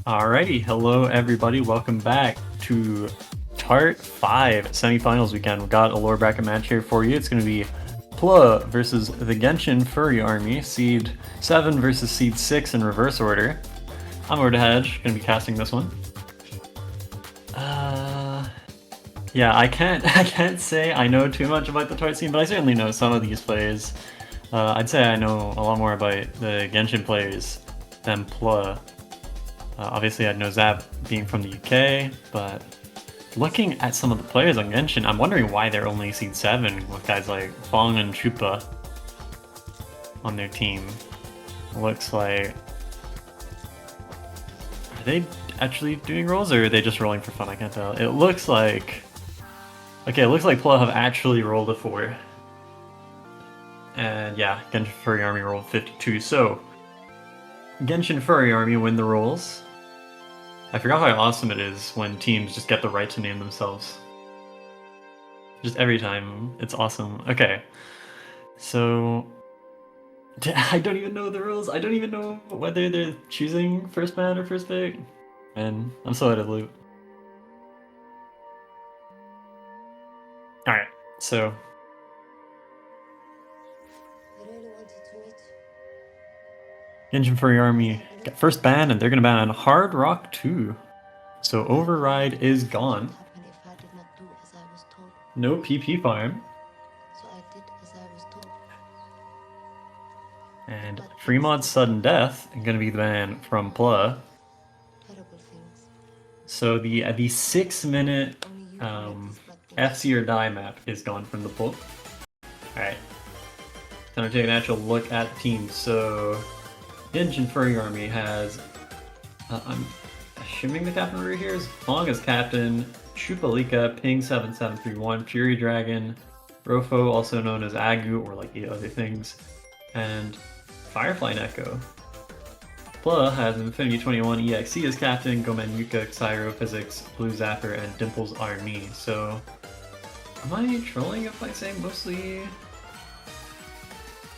Alrighty, hello everybody, welcome back to TART5 Semifinals weekend. We've got a lower bracket match here for you. It's going to be Pluh versus the Genshin Furry army, Seed 7 versus Seed 6 in reverse order. I'm Hedge, going to be casting this one. Yeah, I can't say I know too much about the TART scene, but I certainly know some of these plays. I'd say I know a lot more about the Genshin plays than Pluh. Obviously, I know Zap being from the UK, but looking at some of the players on Genshin, I'm wondering why they're only Seed 7 with guys like Fong and Chupa on their team. Looks like... Are they actually doing rolls, or are they just rolling for fun? I can't tell. It looks like... Okay, it looks like Pluh have actually rolled a 4. And yeah, Genshin Furry Army rolled 52, so... Genshin Furry Army win the rolls. I forgot how awesome it is when teams just get the right to name themselves. Just every time, it's awesome. Okay, so... I don't even know the rules. I don't even know whether they're choosing first ban or first pick. And I'm so out of the loop. Alright, so... Genshin Furry Army got first ban, and they're gonna ban Hard Rock 2. So Override is gone. No PP farm. And Fremod's Sudden Death is gonna be the ban from Pluh. So the 6-minute FC or Die map is gone from the pool. Alright. Time to take an actual look at teams. So Genshin Furry Army has, I'm assuming the captain over here is Fong as captain, Chupalika, Ping 7731, Fury Dragon, Rofo, also known as Agu or like 8 other things, and Firefly Neko. Pluh has Infinity 21 EXE as captain, Gomen Yuka, Xyro Physics, Blue Zapper, and Dimples are me. So, am I trolling if I say mostly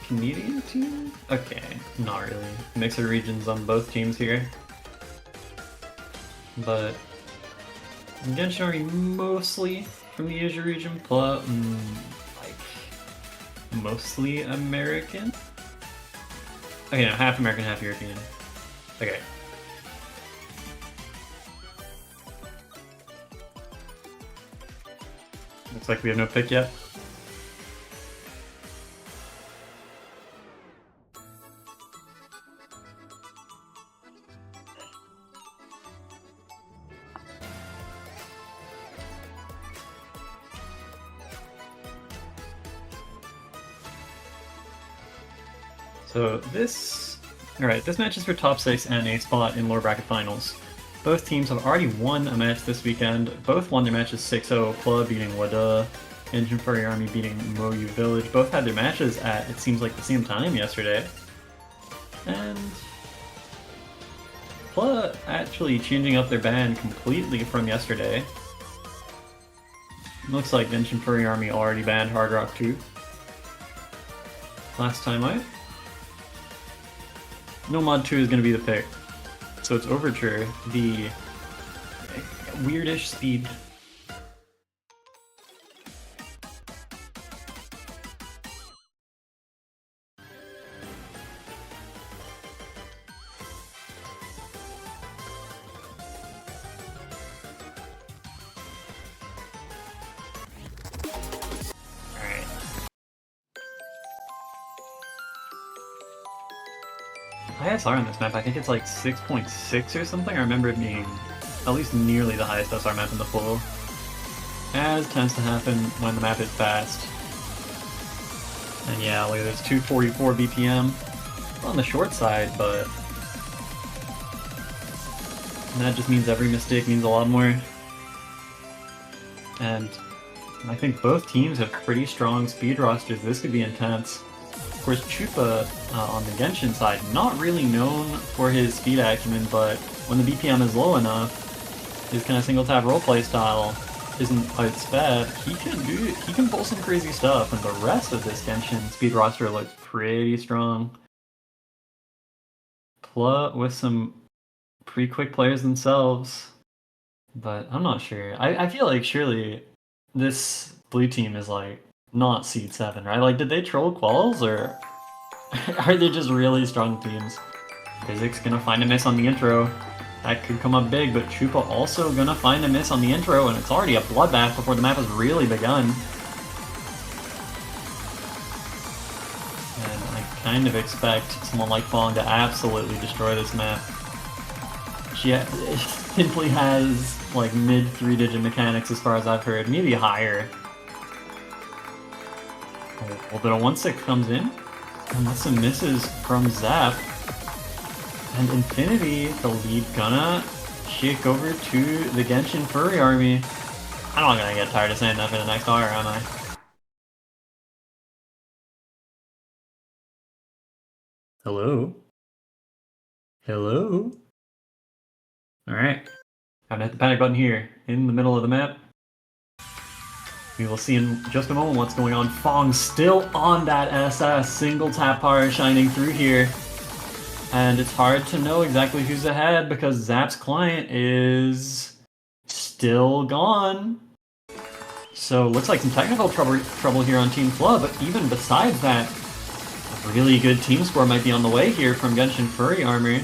Canadian team? Okay, not really. Mix of regions on both teams here. But Genshin Army mostly from the Asia region, Pluh, like, mostly American? Okay, no, half American, half European. Okay. Looks like we have no pick yet. So this... Alright, this match is for top 6 and a spot in lower bracket finals. Both teams have already won a match this weekend. Both won their matches 6-0, Pluh beating Wada, Genshin Furry Army beating Moyu Village. Both had their matches at, it seems like, the same time yesterday. And Pluh actually changing up their ban completely from yesterday. Looks like Genshin Furry Army already banned Hard Rock 2. Last time out. No Mod 2 is going to be the pick. So it's Overture, the weirdish speed. ISR on this map, I think it's like 6.6 or something. I remember it being at least nearly the highest SR map in the full. As tends to happen when the map is fast. And yeah, look at this, 244 BPM. On the short side, but that just means every mistake means a lot more. And I think both teams have pretty strong speed rosters. This could be intense. Of course, Chupa on the Genshin side, not really known for his speed acumen, but when the BPM is low enough, his kind of single tap roleplay style isn't outsped, he can do it. He can pull some crazy stuff, and the rest of this Genshin speed roster looks pretty strong. Pluh with some pretty quick players themselves, but I'm not sure. I feel like surely this blue team is like not seed 7, right? Like, did they troll quals, or are they just really strong teams? Physics gonna find a miss on the intro. That could come up big, but Chupa also gonna find a miss on the intro, and it's already a bloodbath before the map has really begun. And I kind of expect someone like Fong to absolutely destroy this map. She simply has like mid 3-digit mechanics as far as I've heard, maybe higher. A little bit of 1-6 comes in, and that's some misses from Zap. And Infinity, the lead, gonna shake over to the Genshin Furry Army. I'm not gonna get tired of saying that for the next hour, am I? Hello? Hello? Alright. I'm gonna hit the panic button here, in the middle of the map. We will see in just a moment what's going on. Fong still on that SS, single tap power shining through here. And it's hard to know exactly who's ahead because Zap's client is still gone. So looks like some technical trouble here on Team Pluh, but even besides that, a really good team score might be on the way here from Genshin Furry Army.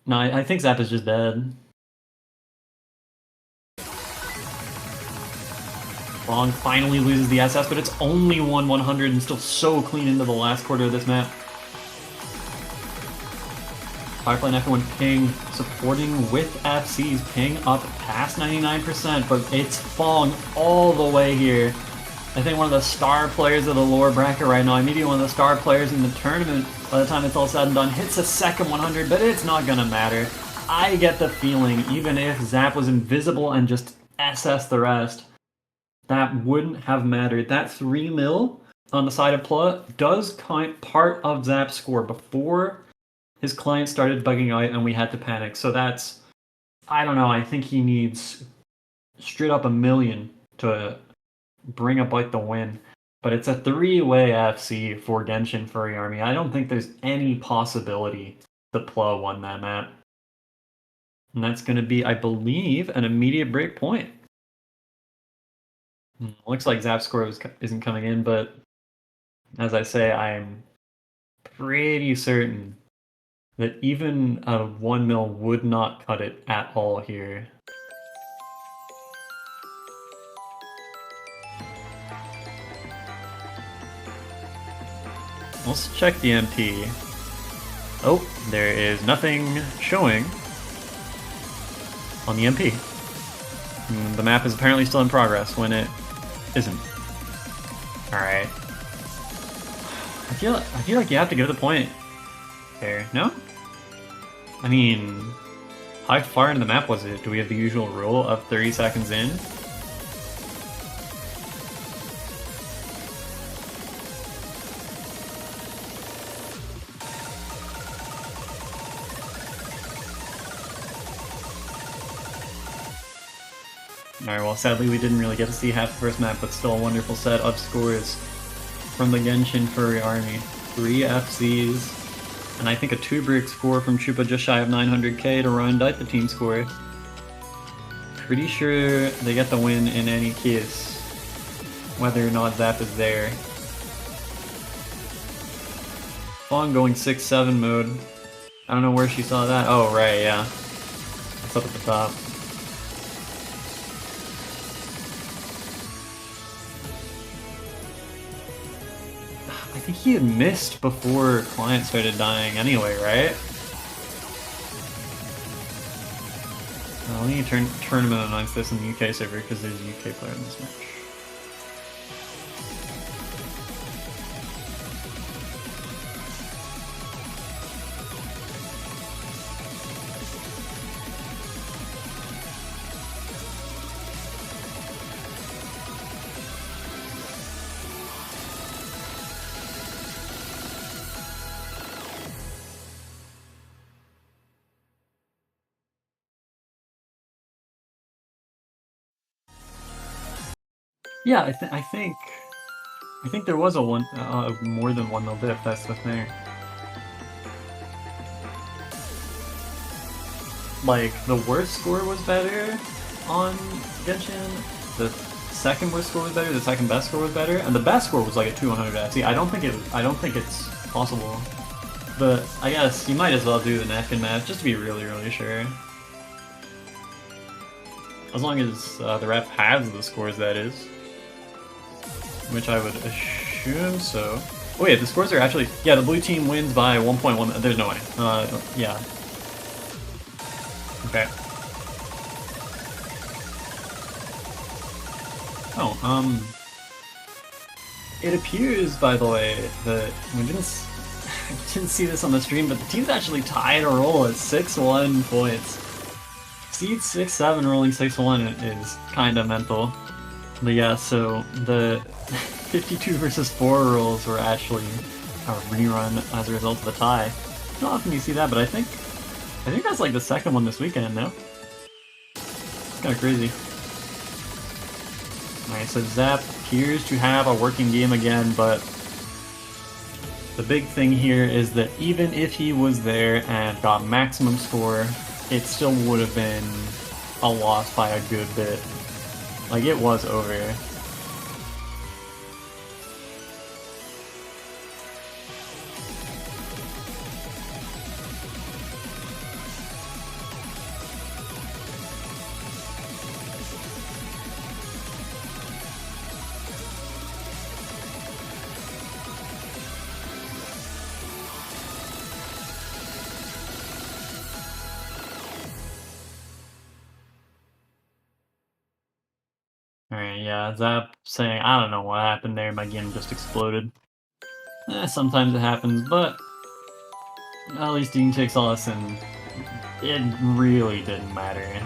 No, I think Zap is just dead. Fong finally loses the SS, but it's only 1/100 and still so clean into the last quarter of this map. Firefly and F1 ping supporting with FC's ping up past 99%, but it's Fong all the way here. I think one of the star players of the lower bracket right now, maybe one of the star players in the tournament by the time it's all said and done, hits a second 100, but it's not gonna matter. I get the feeling, even if Zap was invisible and just SS the rest, that wouldn't have mattered. That 3 mil on the side of Pluh does count part of Zap's score before his client started bugging out and we had to panic. So that's, I don't know, I think he needs straight up 1 million to bring about the win. But it's a 3-way FC for Genshin Furry Army. I don't think there's any possibility that Pluh won that map. And that's going to be, I believe, an immediate break point. Looks like Zap's score isn't coming in, but as I say, I'm pretty certain that even a 1 mil would not cut it at all here. Let's check the MP. Oh, there is nothing showing on the MP. The map is apparently still in progress when it isn't. Alright. I feel like you have to give the point there, no? I mean, how far into the map was it? Do we have the usual rule of 30 seconds in? Alright, well sadly we didn't really get to see half the first map, but still a wonderful set of scores from the Genshin Furry army. 3 FCs, and I think a 2-brick score from Chupa just shy of 900k to run the team score. Pretty sure they get the win in any case, whether or not Zap is there. Fawn going 6-7 mode. I don't know where she saw that. Oh, right, yeah. It's up at the top. I think he had missed before client started dying anyway, right? Let me tournament announce this in the UK server because there's a UK player in this match. Yeah, I think there was a one more than 1-0 diff. That's the thing. Like the worst score was better on Genshin. The second worst score was better. The second best score was better, and the best score was like a 200 FC. I don't think it's possible, but I guess you might as well do the napkin match just to be really sure. As long as the ref has the scores, that is. Which I would assume so. Oh yeah, the scores are actually... Yeah, the blue team wins by 1.1... There's no way. Yeah. Okay. Oh, it appears, by the way, that... We didn't see this on the stream, but the team's actually tied a roll at 6-1 points. Seed 6-7 rolling 6-1 is kinda mental. But yeah, so the 52 versus 4 rolls were actually a rerun as a result of the tie. Not often you see that, but I think that's like the second one this weekend, no? It's kinda crazy. Alright, so Zap appears to have a working game again, but the big thing here is that even if he was there and got maximum score, it still would have been a loss by a good bit. Like, it was over. Alright, yeah, Zap saying, I don't know what happened there, my game just exploded. Sometimes it happens, but at least Dean takes a lesson. It really didn't matter.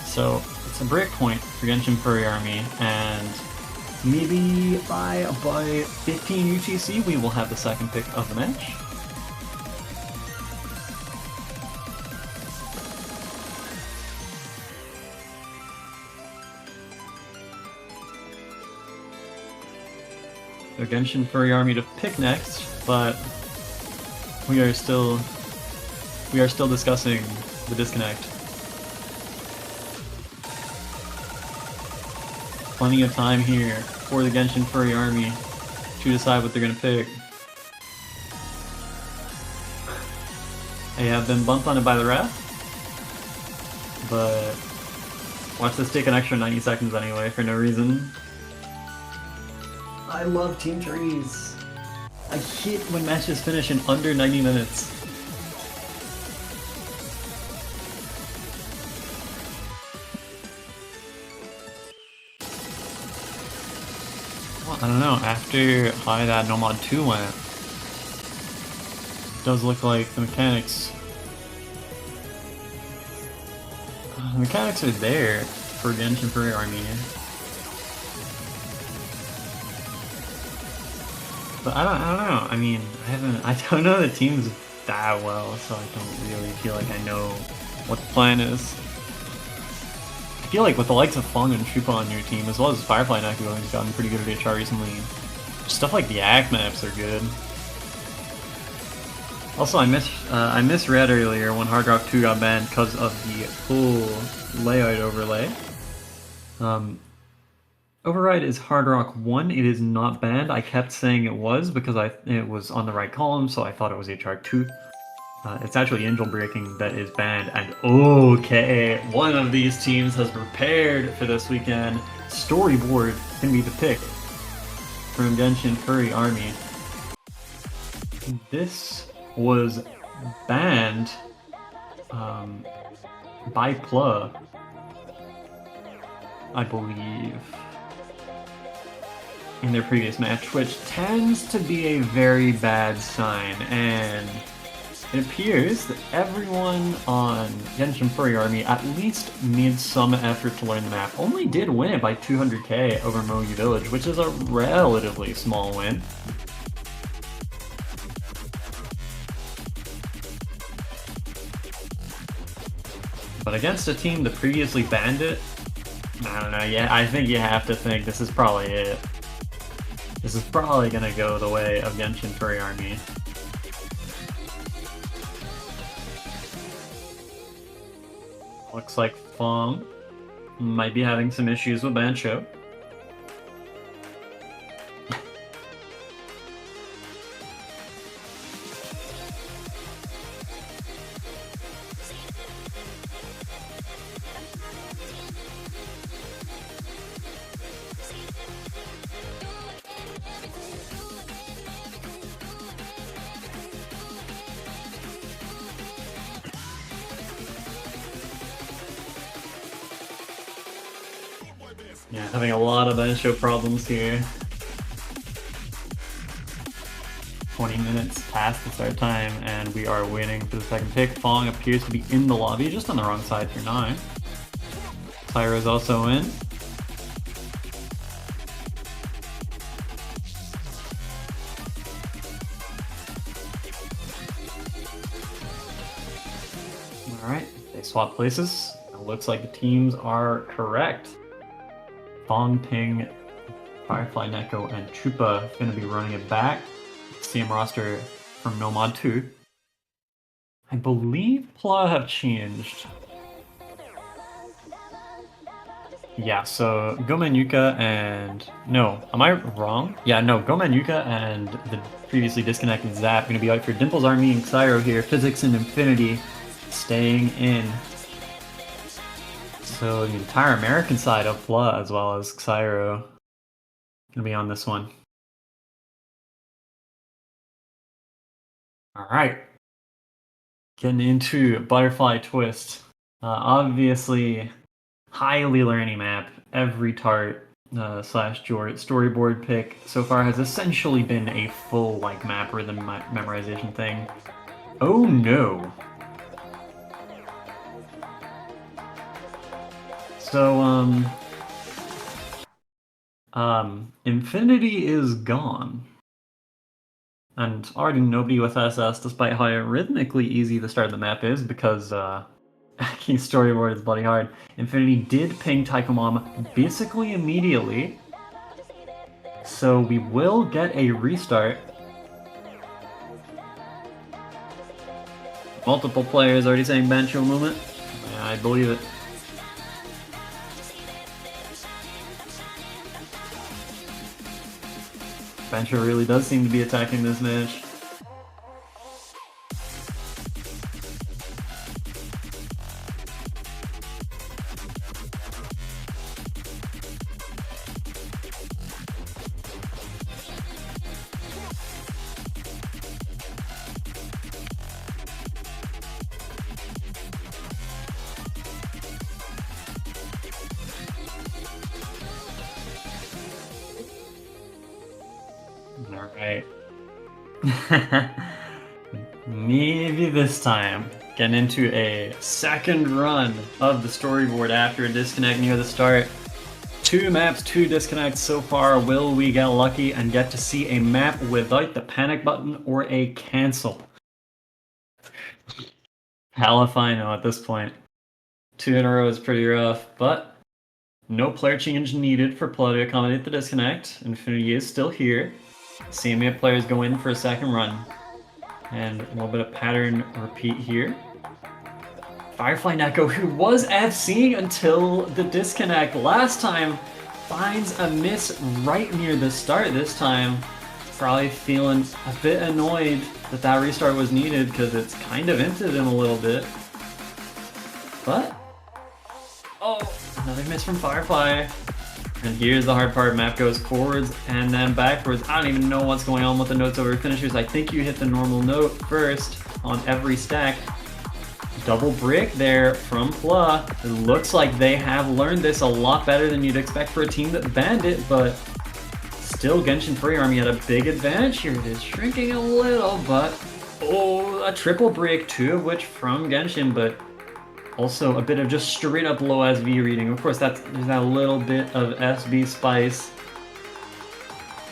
So, it's a break point for Genshin Furry Army, and maybe by about 15 UTC we will have the second pick of the match. So Genshin Furry Army to pick next, but we are still discussing the disconnect. Plenty of time here for the Genshin Furry Army to decide what they're gonna pick. They have been bumped on it by the ref, but watch this take an extra 90 seconds anyway for no reason. I love team trees. I hate when matches finish in under 90 minutes. Well, I don't know, after how that No Mod 2 went, it does look like the mechanics are there for Genshin Furry Army. But I don't know. I mean, I don't know the teams that well, so I don't really feel like I know what the plan is. feel like with the likes of Fong and Chupa on your team, as well as Firefly Naku, who's gotten pretty good at HR recently, stuff like the ACK maps are good. Also, I misread earlier when Hard Rock 2 got banned because of the full layout overlay. Override is Hard Rock 1. It is not banned. I kept saying it was because it was on the right column, so I thought it was HR 2. It's actually Angel Breaking that is banned, and okay, one of these teams has prepared for this weekend. Storyboard can be the pick from Genshin Furry Army. This was banned by Pluh, I believe, in their previous match, which tends to be a very bad sign, and it appears that everyone on Genshin Furry Army at least made some effort to learn the map. Only did win it by 200k over Mogi Village, which is a relatively small win. But against a team that previously banned it, I don't know, yeah, I think you have to think this is probably it. This is probably gonna go the way of Genshin Furry Army. Looks like Fong might be having some issues with Bancho. Yeah, having a lot of Bancho problems here. 20 minutes past the start time, and we are waiting for the second pick. Fong appears to be in the lobby, just on the wrong side for 9. Pyro's also in. Alright, they swap places. It looks like the teams are correct. Fong, Ping, Firefly, Neko, and Chupa going to be running it back. Same roster from Nomad 2. I believe Pluh have changed. Yeah, so Gomenyuka and... No, am I wrong? Yeah, no, Gomenyuka and the previously disconnected Zap are going to be out for Dimple's Army and Xyro here. Physics and Infinity staying in. So the entire American side of Pluh as well as Xyro gonna be on this one. Alright. Getting into Butterfly Twist. Obviously, highly learning map. Every TART slash storyboard pick so far has essentially been a full like map rhythm memorization thing. Oh no! So, Infinity is gone. And already nobody with SS, despite how rhythmically easy the start of the map is, because hacking storyboard is bloody hard. Infinity did ping Taiko Mom basically immediately. So we will get a restart. Multiple players already saying Bancho movement. Yeah, I believe it. Bancho really does seem to be attacking this match. Alright. Maybe this time. Getting into a second run of the storyboard after a disconnect near the start. 2 maps, 2 disconnects so far. Will we get lucky and get to see a map without the panic button or a cancel? Hell if I know at this point. 2 in a row is pretty rough, but No player change needed for Pluh to accommodate the disconnect. Infinity is still here. Same players go in for a second run. And a little bit of pattern repeat here. Firefly Neko, who was FCing until the disconnect last time, finds a miss right near the start this time. Probably feeling a bit annoyed that that restart was needed because it's kind of inted him a little bit. But, oh, another miss from Firefly. And here's the hard part, map goes forwards and then backwards. I don't even know what's going on with the notes over finishers. I think you hit the normal note first on every stack. Double brick there from Pluh. It looks like they have learned this a lot better than you'd expect for a team that banned it, but still Genshin Furry Army had a big advantage here. It is shrinking a little, but oh, a triple brick, 2 of which from Genshin, but also a bit of just straight up low SV reading. Of course, there's that little bit of SB spice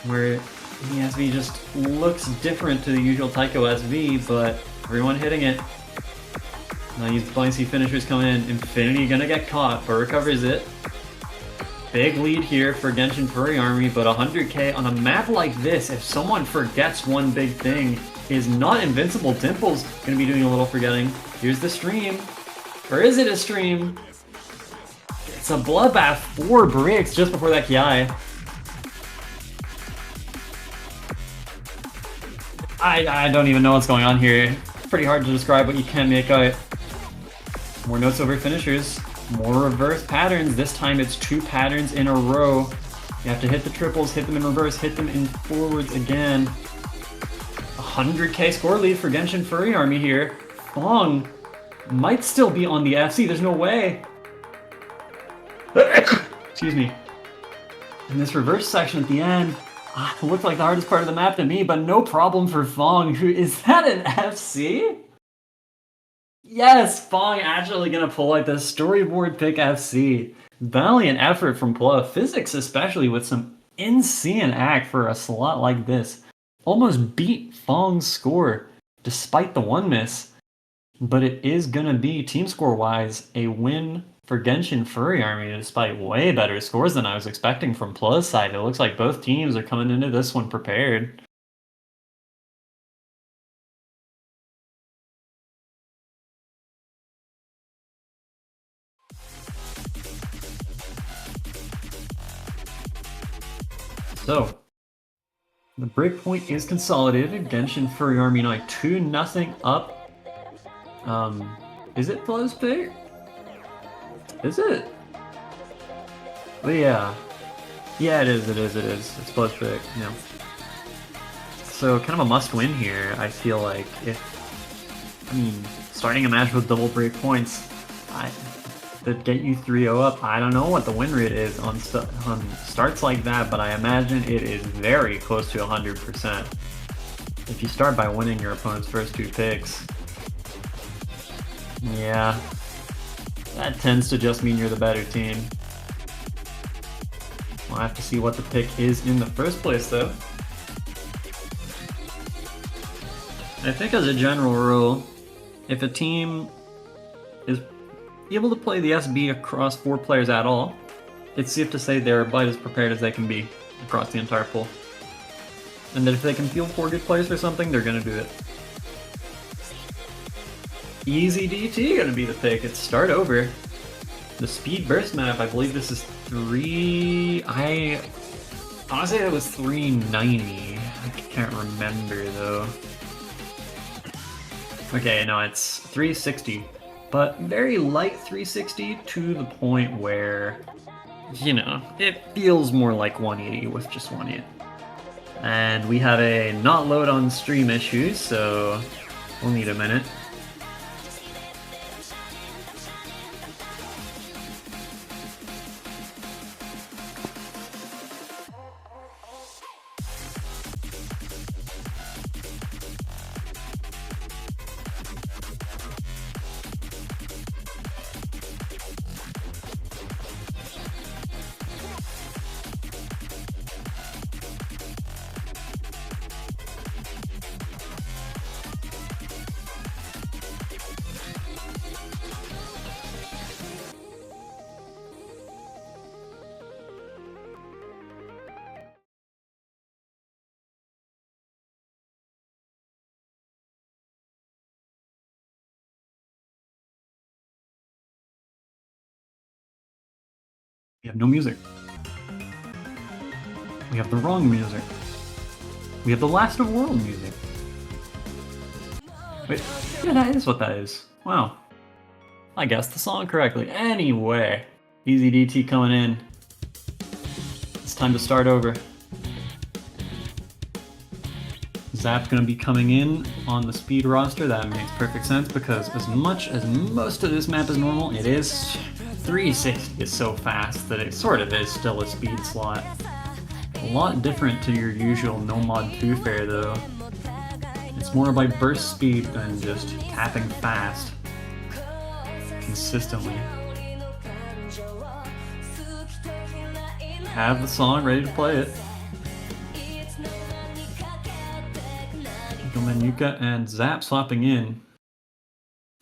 where the SV just looks different to the usual Taiko SV, but everyone hitting it. Now these buoyancy finishers coming in. Infinity gonna get caught, but recovers it. Big lead here for Genshin Furry Army, but 100k on a map like this, if someone forgets one big thing, is not invincible. Dimple's gonna be doing a little forgetting. Here's the stream. Or is it a stream? It's a bloodbath. 4 bricks just before that Kiai. I don't even know what's going on here. Pretty hard to describe, but you can make out. More notes over finishers. More reverse patterns. This time it's 2 patterns in a row. You have to hit the triples, hit them in reverse, hit them in forwards again. 100k score lead for Genshin Furry Army here. Fong might still be on the FC, there's no way. Excuse me. In this reverse section at the end, looked like the hardest part of the map to me, but no problem for Fong. Is that an FC? Yes, Fong actually gonna pull out the storyboard pick FC. Valiant effort from Pluh. Physics especially with some insane act for a slot like this. Almost beat Fong's score despite the 1 miss. But it is gonna be, team score-wise, a win for Genshin Furry Army despite way better scores than I was expecting from Pluh's side. It looks like both teams are coming into this one prepared. So, the breakpoint is consolidated. Genshin Furry Army now 2-0 up. Is it Pluh's pick? Is it? Well, yeah. Yeah, it is. It's Pluh's pick, yeah. So, kind of a must-win here, I feel like. Starting a match with double break points, that get you 3-0 up, I don't know what the win rate is on starts like that, but I imagine it is very close to 100%. If you start by winning your opponent's first 2 picks, yeah, that tends to just mean you're the better team. We'll have to see what the pick is in the first place, though. I think as a general rule, if a team is able to play the SB across 4 players at all, it's safe to say they're about as prepared as they can be across the entire pool. And that if they can field 4 good players for something, they're gonna do it. Easy DT gonna be the pick. It's start over. The speed burst map, I believe this is 3... I want to say it was 390. I can't remember though. Okay, no, it's 360. But very light 360 to the point where, you know, it feels more like 180 with just 1 hit. And we have a not load on stream issue, so we'll need a minute. We have no music. We have the wrong music. We have the Last of World music. Wait, yeah, that is what that is. Wow. I guessed the song correctly. Anyway, Easy DT coming in. It's time to start over. Zap's gonna be coming in on the speed roster. That makes perfect sense because as much as most of this map is normal, it is 360 is so fast that it sort of is still a speed slot. A lot different to your usual no mod 2 fare though. It's more by burst speed than just tapping fast consistently. Have the song ready to play it. Yuka and Zap swapping in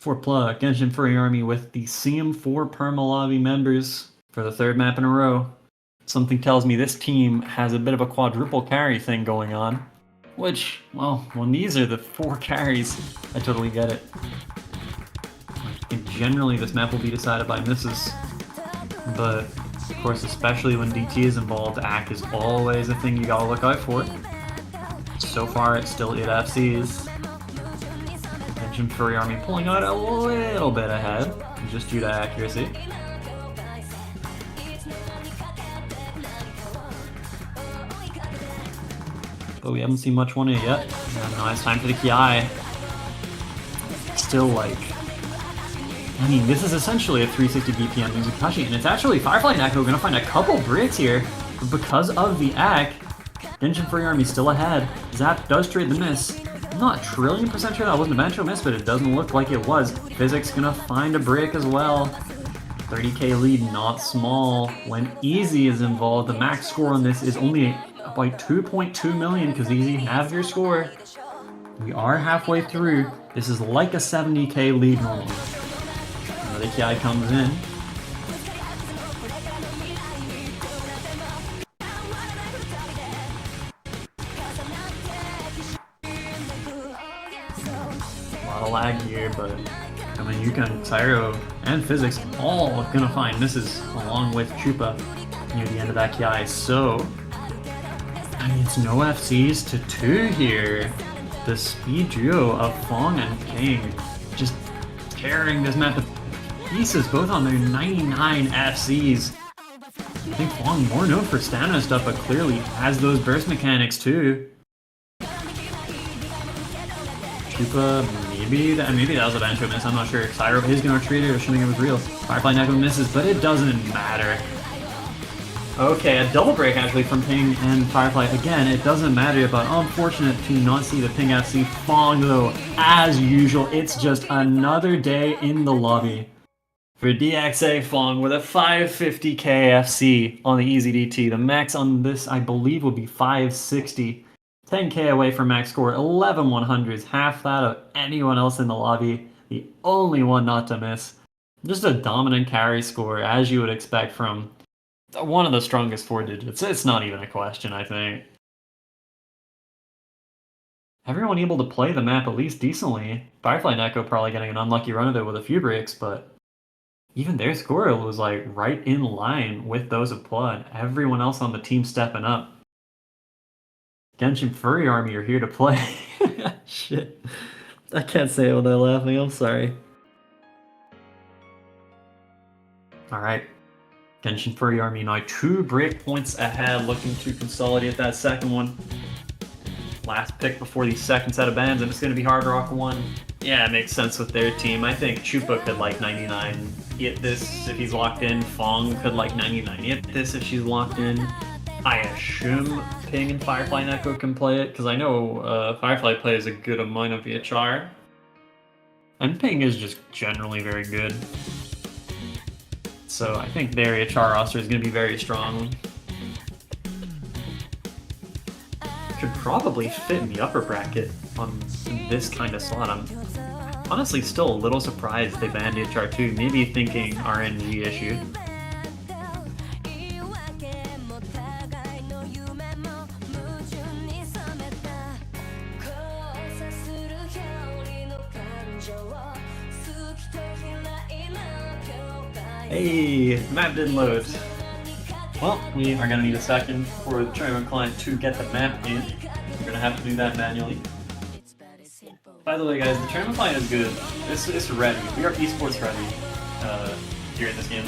for Pluh, Genshin Furry Army with the CM4 Perma Lobby members for the third map in a row. Something tells me this team has a bit of a quadruple carry thing going on, which, well, when these are the 4 carries, I totally get it. And generally this map will be decided by misses, but of course especially when DT is involved, ACK is always a thing you gotta look out for. So far, it's still 8 FCs. Genshin Furry Army pulling out a little bit ahead, just due to accuracy. But we haven't seen much 1A yet. And now it's time for the Ki. Still like... I mean, this is essentially a 360 BPM Mizukashin, and it's actually Firefly and Echo gonna find a couple bricks here, but because of the ACK, Genshin Furry Army still ahead. Zap does trade the miss. I'm not a trillion% sure that wasn't a eventual miss, but it doesn't look like it was. Physics gonna find a break as well. 30k lead, not small. When Easy is involved, the max score on this is only about 2.2 million because Easy have your score. We are halfway through. This is like a 70k lead normally. Another Ki comes in. Lag here, but I mean, Yuka and Cyro and Physics all gonna find misses along with Chupa near the end of that Ki. So, I mean, it's no FCs to 2 here. The speed duo of Fong and Ping just tearing this map to pieces, both on their 99 FCs. I think Fong more known for stamina stuff, but clearly has those burst mechanics too. Chupa, maybe that was a Bancho miss, I'm not sure. Cyro is going to treat it, assuming it was real. Firefly Neko misses, but it doesn't matter. Okay, a double break actually from Ping and Firefly. Again, it doesn't matter, but unfortunate to not see the Ping FC. Fong though, as usual, it's just another day in the lobby for DXA Fong with a 550k FC on the Easy DT. The max on this, I believe, would be 560. 10k away from max score, 11 100s, half that of anyone else in the lobby. The only one not to miss. Just a dominant carry score, as you would expect from one of the strongest 4 digits. It's not even a question, I think. Everyone able to play the map at least decently. Firefly Neko probably getting an unlucky run of it with a few breaks, but even their score was like right in line with those of Pluh. Everyone else on the team stepping up. Genshin Furry Army are here to play. Shit. I can't say it without laughing, I'm sorry. Alright. Genshin Furry Army now 2 break points ahead, looking to consolidate that second one. Last pick before the second set of bans, and it's going to be Hard Rock 1. Yeah, it makes sense with their team. I think Chupa could like 99 get this if he's locked in. Fong could like 99 get this if she's locked in. I assume Ping and Firefly Neko can play it, because I know Firefly plays a good amount of VHR. And Ping is just generally very good. So I think their VHR roster is going to be very strong. Could probably fit in the upper bracket on this kind of slot. I'm honestly still a little surprised they banned HR2, maybe thinking RNG issue. Hey, map didn't load. Well, we are going to need a second for the tournament client to get the map in. We're going to have to do that manually. By the way, guys, the tournament client is good. It's ready. We are esports ready here in this game.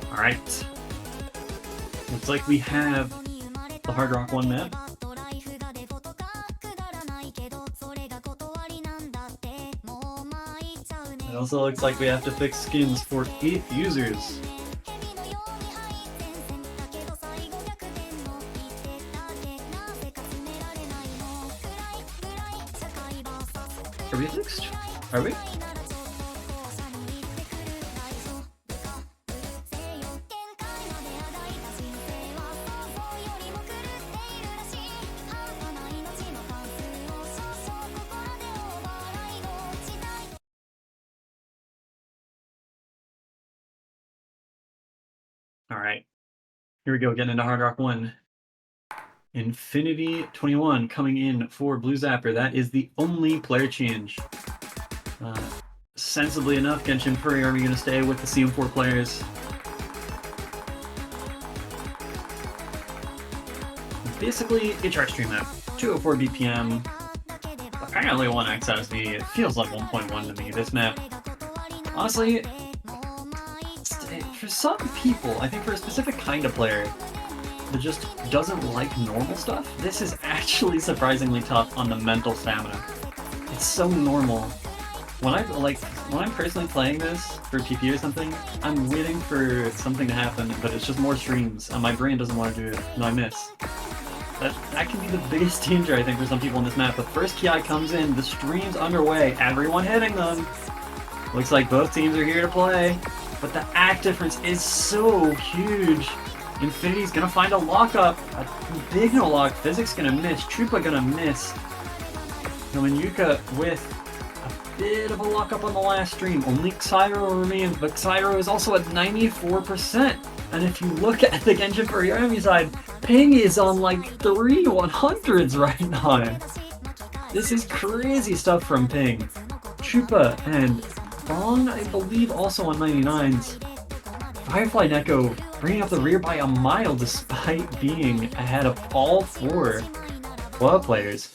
Alright. Looks like we have the Hard Rock 1 map. It also looks like we have to fix skins for 8 users. Are we fixed? Are we? Alright. Here we go, getting into Hard Rock 1. Infinity 21 coming in for Blue Zapper. That is the only player change. Sensibly enough, Genshin Furry Army going to stay with the CM4 players. Basically, HR stream map, 204 BPM, apparently 1x SSD. It feels like 1.1 to me. This map, honestly, for some people, I think for a specific kind of player that just doesn't like normal stuff, this is actually surprisingly tough on the mental stamina. It's so normal. When I'm personally playing this for PP or something, I'm waiting for something to happen, but it's just more streams, and my brain doesn't want to do it, and I miss. That can be the biggest danger, I think, for some people in this map. The first Ki comes in, the stream's underway, everyone hitting them. Looks like both teams are here to play, but the act difference is so huge. Infinity's gonna find a lockup, a big no lock. Physics gonna miss, Trupa gonna miss. Yuka with a bit of a lockup on the last stream. Only Xyro remains, but Xyro is also at 94%. And if you look at the Genshin Furry Army side, Ping is on like 3 100s right now. This is crazy stuff from Ping. Chupa and Bong, I believe, also on 99s. Firefly Neko bringing up the rear by a mile despite being ahead of all 4 Pluh players.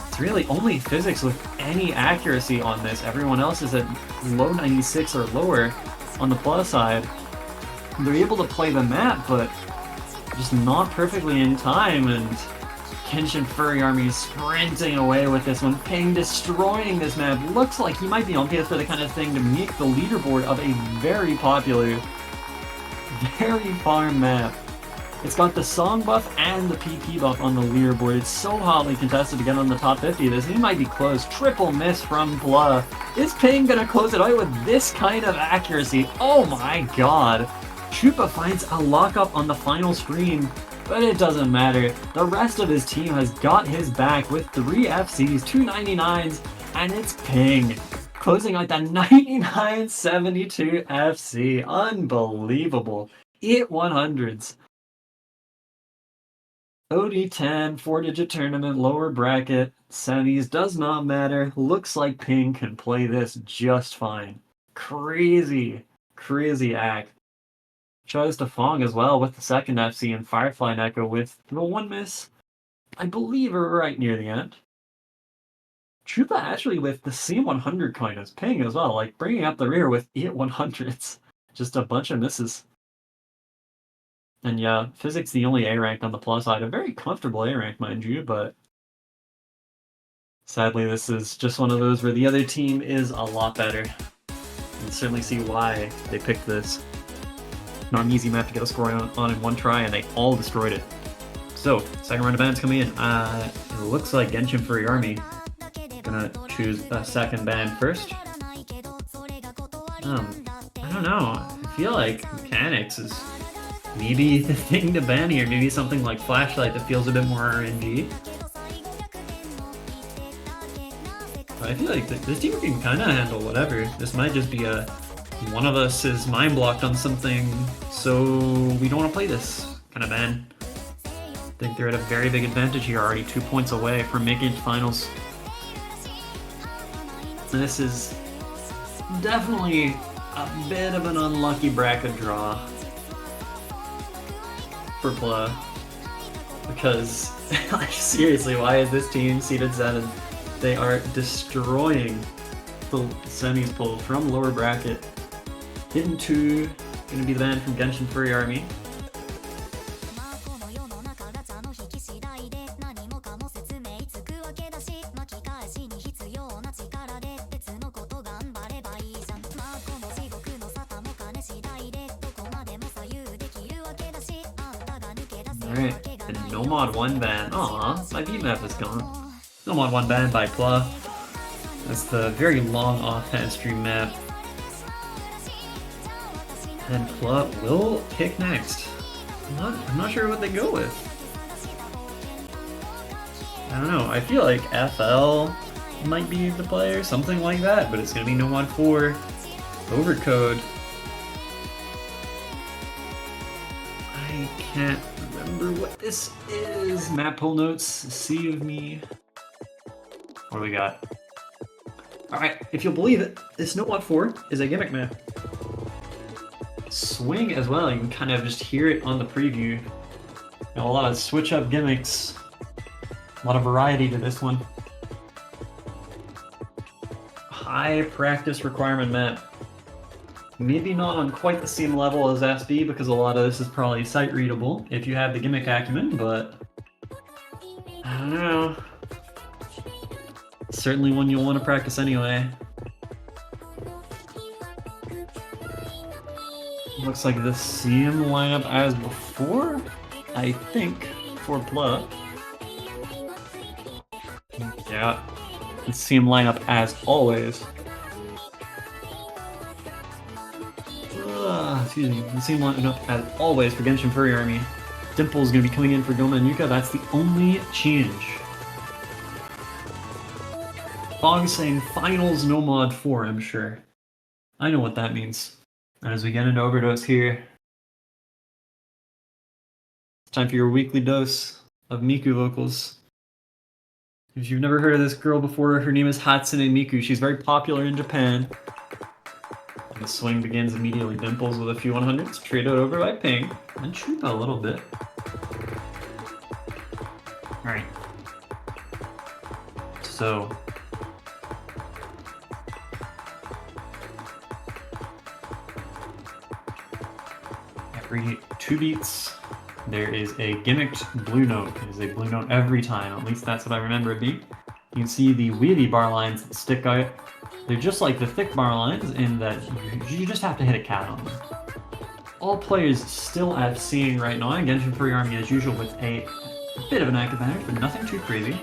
It's really only Physics with any accuracy on this. Everyone else is at low 96 or lower on the Pluh side. They're able to play the map, but just not perfectly in time, and Genshin Furry Army is sprinting away with this one. Ping destroying this map. Looks like he might be on pace for the kind of thing to make the leaderboard of a very popular, very farm map. It's got the song buff and the PP buff on the leaderboard. It's so hotly contested to get on the top 50 of this. He might be close. Triple miss from Pluh. Is Ping gonna close it out with this kind of accuracy? Oh my god. Chupa finds a lockup on the final screen, but it doesn't matter. The rest of his team has got his back with 3 FCs, 2 99s, and it's Ping closing out the 99-72 FC. Unbelievable. 8 100s. OD10, 4-digit tournament, lower bracket, semis, does not matter. Looks like Ping can play this just fine. Crazy, crazy act. Tries to Fong as well with the second FC, and Firefly Neko with the 1 miss, I believe, right near the end. Chupa actually with the same 100 coin as Ping as well, like bringing up the rear with 8 100s. Just a bunch of misses. And yeah, Physics the only A rank on the Plus side. A very comfortable A rank, mind you, but Sadly, this is just one of those where the other team is a lot better. You can certainly see why they picked this. Not an easy map to get a score on in one try, and they all destroyed it. So, second round of bans coming in. It looks like Genshin Furry Army gonna choose a second ban first. I don't know. I feel like mechanics is maybe the thing to ban here. Maybe something like Flashlight that feels a bit more RNG. But I feel like this team can kind of handle whatever. This might just be a one of us is mind blocked on something, so we don't want to play this kind of ban. I think they're at a very big advantage here, already 2 points away from making it to finals. This is definitely a bit of an unlucky bracket draw for Pluh. Because, seriously, why is this team seeded 7? They are destroying the semis pool from lower bracket. Hidden 2, gonna be the ban from Genshin Furry Army. Alright, the No Mod 1 ban. Aw, my beat map is gone. No Mod 1 ban by Pluh. That's the very long offhand stream map. And Pluh will pick next. I'm not sure what they go with. I don't know, I feel like FL might be the player, something like that, but it's gonna be No Mod 4 overcode. I can't remember what this is. Map pull notes, sea of me. What do we got? Alright, if you'll believe it, this No Mod 4 is a gimmick map. Swing as well, you can kind of just hear it on the preview. Got a lot of switch up gimmicks. A lot of variety to this one. High practice requirement map. Maybe not on quite the same level as SB because a lot of this is probably sight readable if you have the gimmick acumen, but I don't know. Certainly one you'll want to practice anyway. Looks like the same lineup as before, I think, for Pluh. Yeah, the same lineup as always. Excuse me, the same lineup as always for Genshin Furry Army. Dimple's gonna be coming in for Goma and Yuka, that's the only change. Fog's saying finals no mod 4, I'm sure. I know what that means. And as we get into Overdose here, it's time for your weekly dose of Miku vocals. If you've never heard of this girl before, her name is Hatsune Miku. She's very popular in Japan. And the swing begins immediately. Dimples with a few 100s, traded over by Ping, and Chupa a little bit. Alright. So, every 2 beats, there is a gimmicked blue note. It is a blue note every time, at least that's what I remember it being. You can see the wavy bar lines that stick out. They're just like the thick bar lines in that you just have to hit a cat on them. All players still at seeing right now, and Genshin Furry Army as usual with a bit of an active advantage, but nothing too crazy.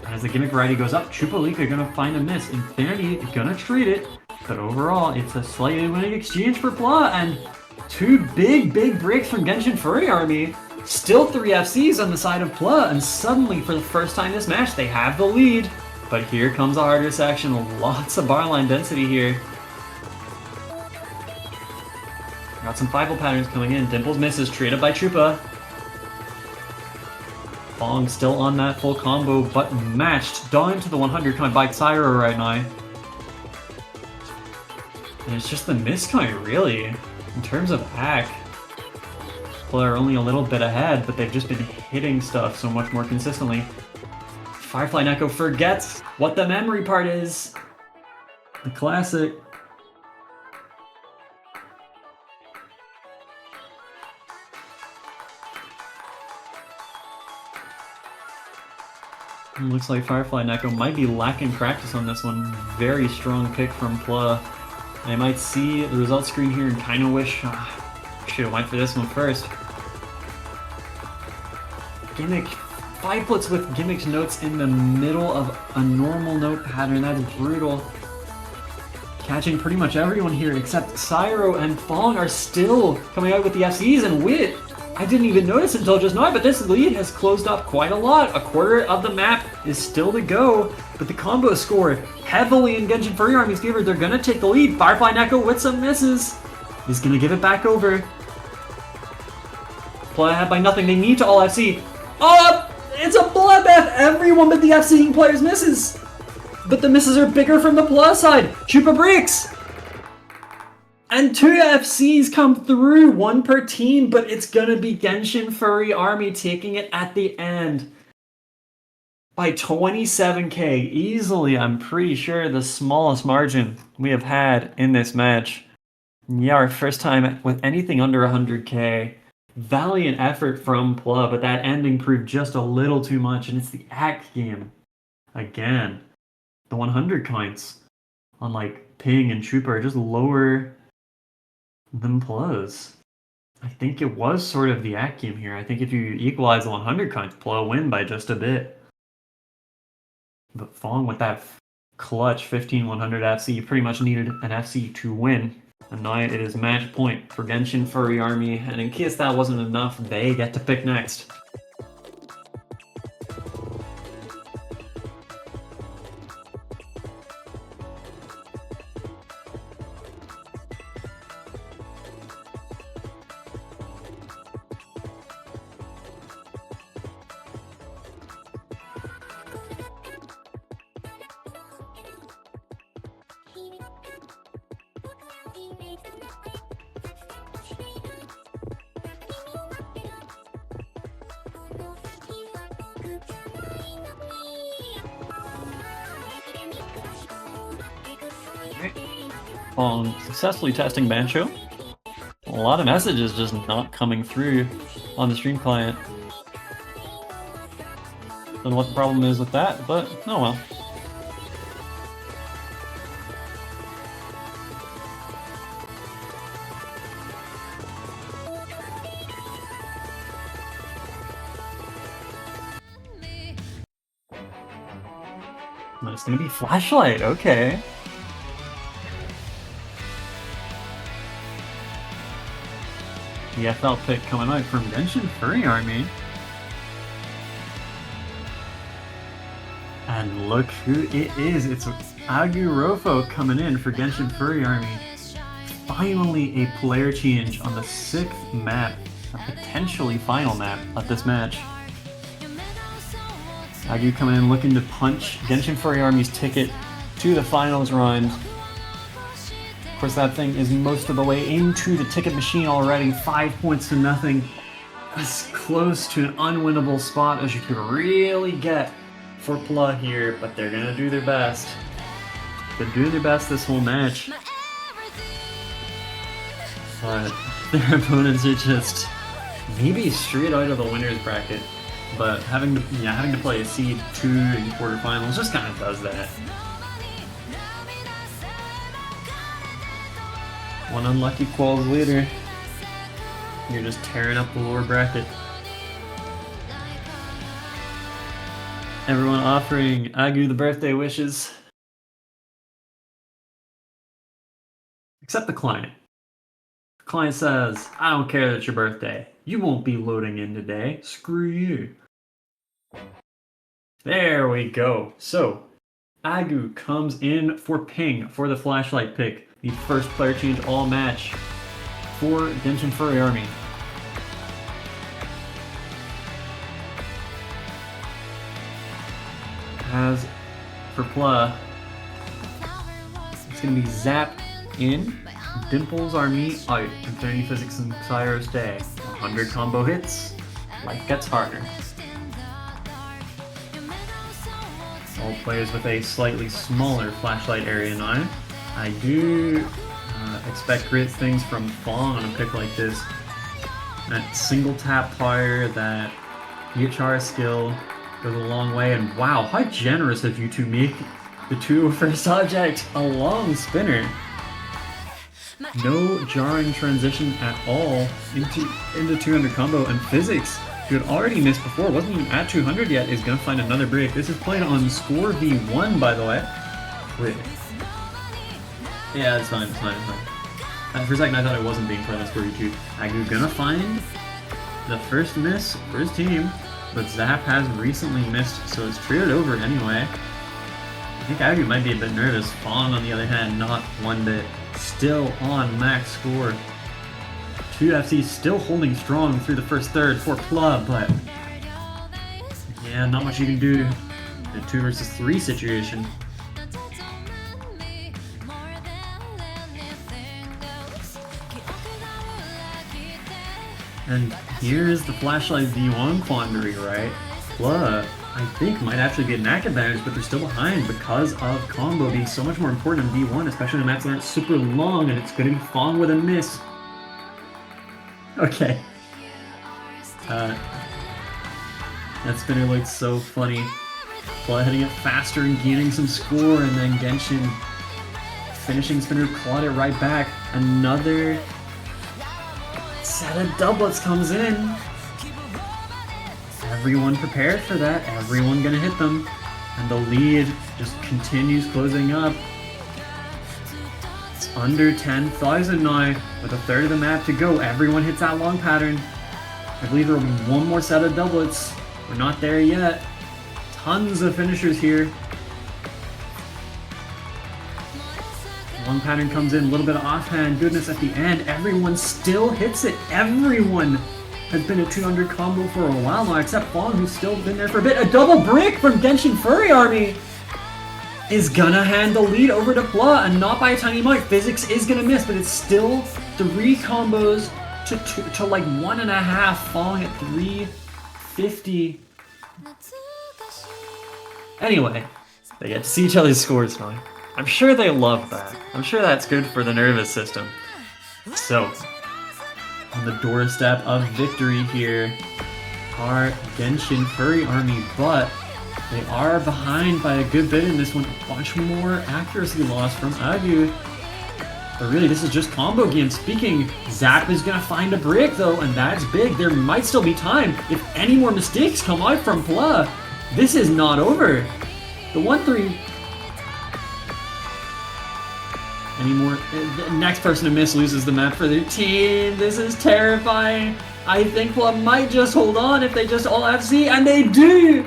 And as the gimmick variety goes up, Chupalika gonna find a miss. Infinity gonna treat it, but overall it's a slightly winning exchange for Pluh, and 2 big breaks from Genshin Furry Army. Still 3 FCs on the side of Pluh, and suddenly for the first time this match they have the lead. But here comes a harder section, lots of barline density here. Got some 5-0 patterns coming in. Dimples misses, traded by Chupa. Fong still on that full combo, but matched down to the 100 coming by Tsyro right now. And it's just the miss coming, really. In terms of hack, people are only a little bit ahead, but they've just been hitting stuff so much more consistently. Firefly Neko forgets what the memory part is. The classic. Looks like Firefly Neko might be lacking practice on this one. Very strong pick from Pluh. I might see the results screen here and kind of wish should have went for this one first. Gimmick. 5 puts with Gimmick's notes in the middle of a normal note pattern. That's brutal. Catching pretty much everyone here except Cyro and Fong are still coming out with the FCs, and Wit, I didn't even notice until just now, but this lead has closed up quite a lot. A quarter of the map is still to go, but the combo score heavily in Genshin Furry Army's favor. They're gonna take the lead. Firefly Neko with some misses. He's gonna give it back over. Play ahead by nothing. They need to all FC. Oh, it's a bloodbath. Everyone but the FCing players misses. But the misses are bigger from the plus side. Chupa breaks. And 2 FCs come through, 1 per team, but it's gonna be Genshin Furry Army taking it at the end by 27k. Easily, I'm pretty sure, the smallest margin we have had in this match. Yeah, our first time with anything under 100k. Valiant effort from Pluh, but that ending proved just a little too much, and it's the act game. Again, the 100 coins on like Ping and Chupa are just lower than Pluh's. I think it was sort of the act game here. I think if you equalize the 100 coins, Pluh win by just a bit. But Fong with that clutch 15-100 FC, you pretty much needed an FC to win. And now it is match point for Genshin Furry Army, and in case that wasn't enough, they get to pick next. On successfully testing Bancho. A lot of messages just not coming through on the stream client. Don't know what the problem is with that, but oh well. It's gonna be Flashlight, okay. The FL pick coming out from Genshin Furry Army. And look who it is. It's Agurofo coming in for Genshin Furry Army. Finally a player change on the 6th map, a potentially final map of this match. Agu coming in looking to punch Genshin Furry Army's ticket to the finals round. Of course, that thing is most of the way into the ticket machine already. 5 points to nothing. As close to an unwinnable spot as you could really get for Pluh here, but they're gonna do their best. They're doing their best this whole match. But their opponents are just maybe straight out of the winner's bracket. But having to play a seed 2 in quarterfinals just kind of does that. One unlucky quals later, you're just tearing up the lower bracket. Everyone offering Agu the birthday wishes. Except the client. The client says, I don't care that it's your birthday. You won't be loading in today. Screw you. There we go. So, Agu comes in for Ping for the Flashlight pick. The first player change all match for Genshin Furry Army. As for Pluh, it's going to be Zap in, Dimples Army out, Infinity Physics and Cyro stay. 100 combo hits, life gets harder. All players with a slightly smaller flashlight area now. I do expect great things from Fong on a pick like this. That single tap power, that EHR skill, goes a long way. And wow, how generous of you to make the 201st object a long spinner. No jarring transition at all into 200 combo, and Physics, who had already missed before, wasn't even at 200 yet, is gonna find another break. This is played on score V1, by the way. Wait. Yeah, it's fine, it's fine, it's fine. For a second I thought it wasn't being played on score V2. Agu gonna find the first miss for his team, but Zap has recently missed, so it's trioed over anyway. I think Agu might be a bit nervous. Fawn, on the other hand, not one bit. Still on max score. 2FC still holding strong through the first third for Pluh, but yeah, not much you can do in a 2 versus 3 situation. And here's the flashlight V1 quandary, right? Pluh, I think, might actually be a knack advantage, but they're still behind because of combo being so much more important in V1, especially when maps aren't super long, and it's going to be Fong with a miss. Okay. That spinner looks so funny. Pluh hitting it faster and gaining some score, and then Genshin finishing spinner clawed it right back. Another set of doublets comes in. Everyone prepared for that, everyone gonna hit them, and the lead just continues closing up. It's under 10,000 now, with a third of the map to go. Everyone hits that long pattern. I believe there will be one more set of doublets. We're not there yet. Tons of finishers here. Long pattern comes in, a little bit of offhand goodness at the end. Everyone still hits it. Everyone has been a 200 combo for a while now, except Fong, who's still been there for a bit. A double break from Genshin Furry Army is gonna hand the lead over to Pluh, and not by a tiny amount. Physics is gonna miss, but it's still 3 combos to like 1.5. Fong at 350. Anyway, they get to see each other's scores now. I'm sure they love that. I'm sure that's good for the nervous system. So, on the doorstep of victory here are Genshin Furry Army, but they are behind by a good bit in this one. A bunch more accuracy loss from Agu. But really, this is just combo game. Speaking, Zap is gonna find a break though, and that's big. There might still be time if any more mistakes come out from Pluh. This is not over. The 1-3. Any more? The next person to miss loses the map for their team. This is terrifying. I think Pluh might just hold on if they just all FC, and they do!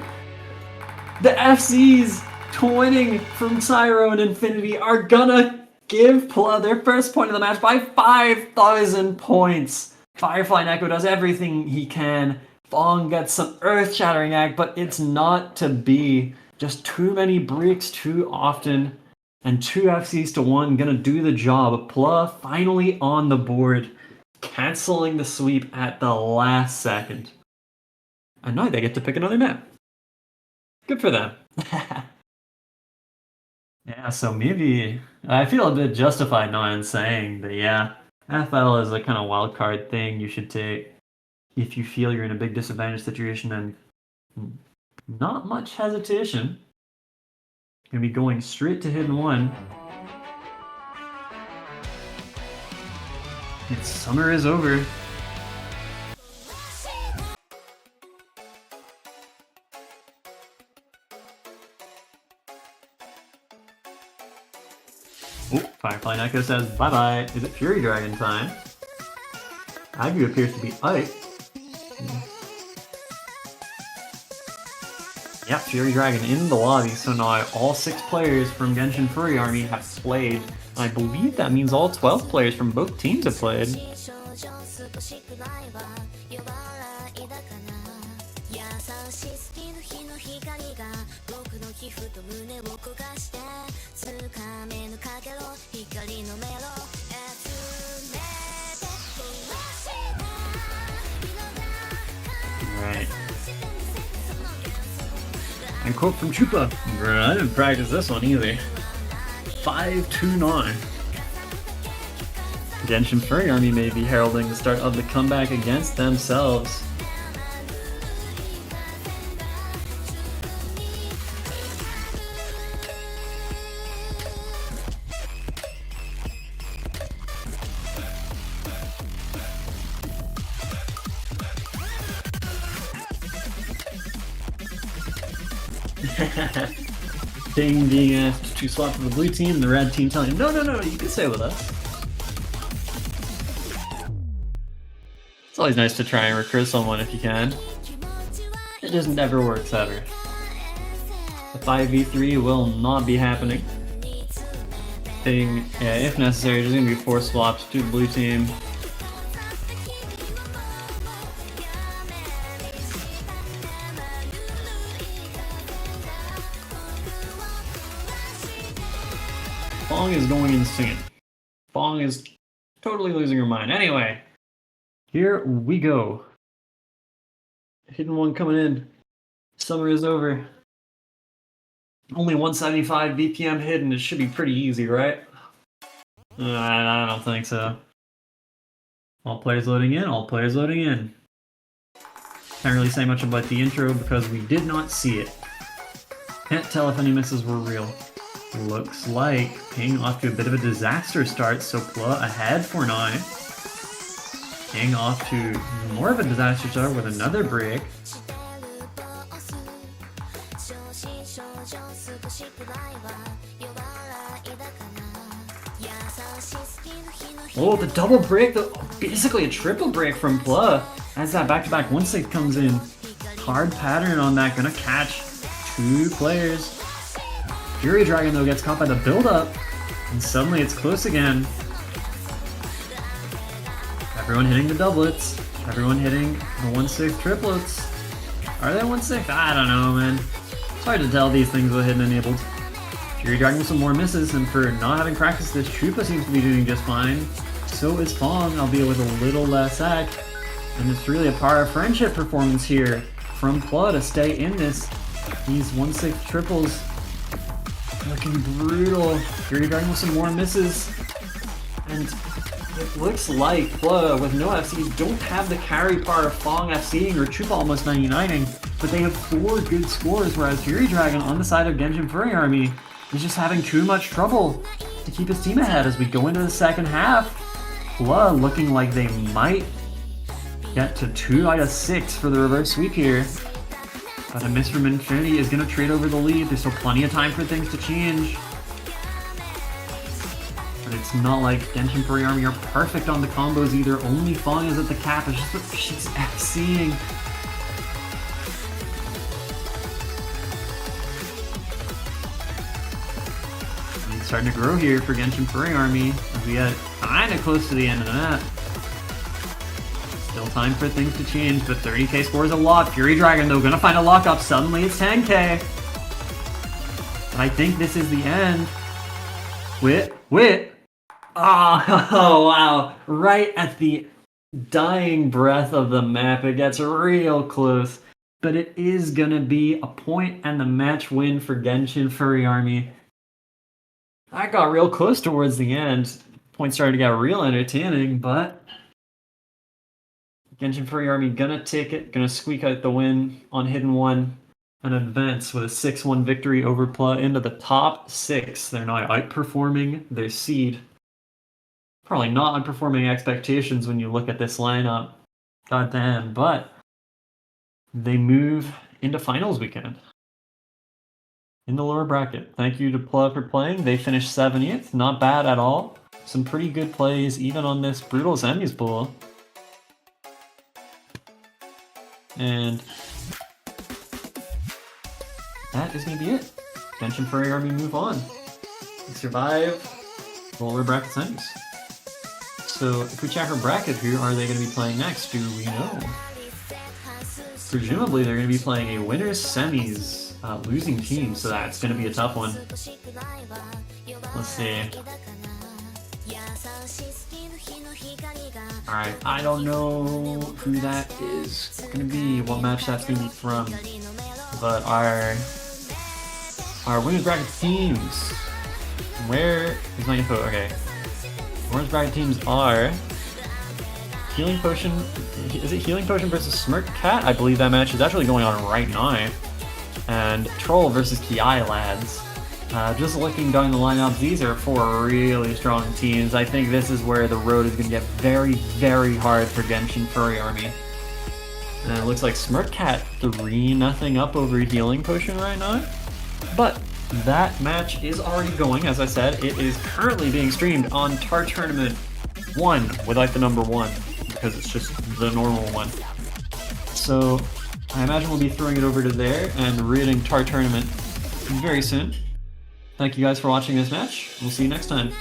The FCs twinning from Cyro and Infinity are gonna give Pluh their first point of the match by 5,000 points. Firefly Neko does everything he can. Fong gets some earth-shattering act, but it's not to be. Just too many breaks too often. And 2 FCs to 1 gonna do the job. Pluh finally on the board, canceling the sweep at the last second. And now they get to pick another map. Good for them. Yeah, so maybe I feel a bit justified now in saying that, yeah, FL is a kind of wildcard thing you should take if you feel you're in a big disadvantage situation, and not much hesitation. Gonna be going straight to Hidden 1. Its summer is over. Oh, Firefly Neko says bye-bye. Is it Fury Dragon time? Agu appears to be out. Yep, Fury Dragon in the lobby, so now all 6 players from Genshin Furry Army have played. I believe that means all 12 players from both teams have played. Alright. And quote from Chupa, I didn't practice this one either. 5-2-9. Genshin Furry Army may be heralding the start of the comeback against themselves. Ding being asked to swap to the blue team, and the red team telling him, no, no, no, you can stay with us. It's always nice to try and recruit someone if you can. It just never works ever. The 5v3 will not be happening. Yeah, if necessary, there's gonna be 4 swaps to the blue team. Fong is going insane. Fong is totally losing her mind. Anyway, here we go. Hidden one coming in. Summer is over. Only 175 BPM hidden. It should be pretty easy, right? I don't think so. All players loading in, all players loading in. Can't really say much about the intro because we did not see it. Can't tell if any misses were real. Looks like Ping off to a bit of a disaster start, so Pluh ahead for 9. Ping off to more of a disaster start with another break. Oh, the double break, basically a triple break from Pluh as that back-to-back 1-6 comes in. Hard pattern on that, gonna catch 2 players. Fury Dragon, though, gets caught by the build-up, and suddenly it's close again. Everyone hitting the doublets. Everyone hitting the 1-6 triplets. Are they 1-6? I don't know, man. It's hard to tell these things with hidden enabled. Fury Dragon with some more misses, and for not having practiced this, Chupa seems to be doing just fine. So is Fong, albeit with a little less act. And it's really a power of friendship performance here from Pluh to stay in this. These 1-6 triples looking brutal. Fury Dragon with some more misses. And it looks like Pluh, with no FCs, don't have the carry power of Fong FCing or Chupa almost 99ing, but they have 4 good scores, whereas Fury Dragon on the side of Genshin Furry Army is just having too much trouble to keep his team ahead as we go into the second half. Pluh looking like they might get to 2 out of 6 for the reverse sweep here. But a miss from Infinity is going to trade over the lead. There's still plenty of time for things to change. But it's not like Genshin Furry Army are perfect on the combos either. Only Fong is at the cap. It's just that she's FCing. It's starting to grow here for Genshin Furry Army as we get kind of close to the end of the map. Still time for things to change, but 30k scores a lot. Fury Dragon, though, gonna find a lockup. Suddenly it's 10k. But I think this is the end. Wit. Oh, wow. Right at the dying breath of the map, it gets real close. But it is gonna be a point and the match win for Genshin Furry Army. I got real close towards the end. Points started to get real entertaining, but Genshin Furry Army gonna take it, gonna squeak out the win on Hidden 1 and advance with a 6-1 victory over Pluh into the top 6. They're now outperforming their seed. Probably not outperforming expectations when you look at this lineup. Goddamn, but they move into finals weekend. In the lower bracket. Thank you to Pluh for playing. They finished 70th. Not bad at all. Some pretty good plays even on this brutal semis pool. And that is going to be it. Genshin Furry Army move on. They survive lower bracket semis. So if we check our bracket, who are they going to be playing next? Do we know? Presumably they're going to be playing a winners semis losing team, so that's going to be a tough one. Let's see. Alright, I don't know who that is going to be, what match that's going to be from, but our winners bracket teams, where is my info? Okay. Winners bracket teams are Healing Potion, is it Healing Potion versus Smirk Cat? I believe that match is actually going on right now. And Troll versus Kiai Lads. Just looking down the lineup, these are 4 really strong teams. I think this is where the road is going to get very, very hard for Genshin Furry Army. And it looks like Smirtcat 3-0 up over Healing Potion right now. But that match is already going, as I said. It is currently being streamed on TART Tournament 1 without the number 1, because it's just the normal one. So I imagine we'll be throwing it over to there and reading TART Tournament very soon. Thank you guys for watching this match. We'll see you next time.